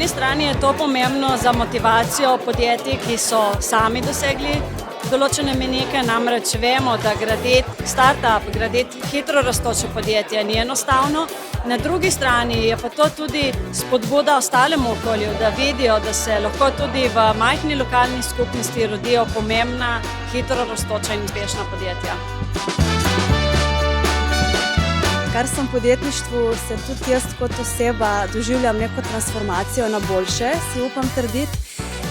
eni strani je to pomembno za motivacijo podjetij, ki so sami dosegli določene mejnike, namreč vemo, da graditi startup, graditi hitro rastoče podjetje ni enostavno. Na drugi strani je pa to tudi spodbuda ostalemu okolju, da vidijo, da se lahko tudi v majhni lokalni skupnosti rodijo pomembna, hitro rastoča in uspešna podjetja. Kar sem v podjetništvu, se tudi jaz kot oseba doživljam neko transformacijo na boljše, si upam trditi.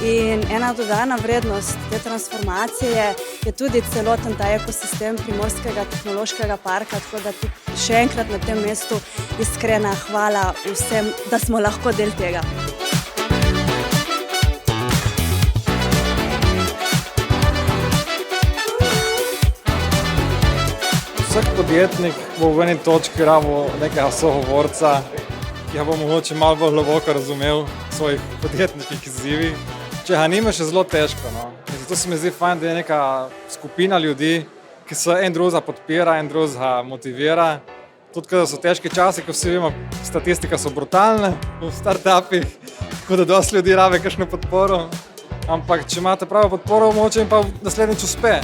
In ena dodana vrednost te transformacije je tudi celoten ta ekosistem Primorskega tehnološkega parka, tako da tudi še enkrat na tem mestu iskrena hvala vsem, da smo lahko del tega. Vsak podjetnik bo v eni točki rabil nekega sogovorca, ki ga bo mogoče malo bolj globoko razumel v svojih podjetniških izzivih. Če ga nimaš, je zelo težko. In zato se mi zdi fajn, da je neka skupina ljudi, ki se en drugega podpira, en drugega motivira. Tudi, kada so težki časi, ko vsi vemo, statistika so brutalne v startupih, tako da dosti ljudi rabi kakšno podporo. Ampak če imate pravo podporo, mogoče jim pa naslednjič uspe.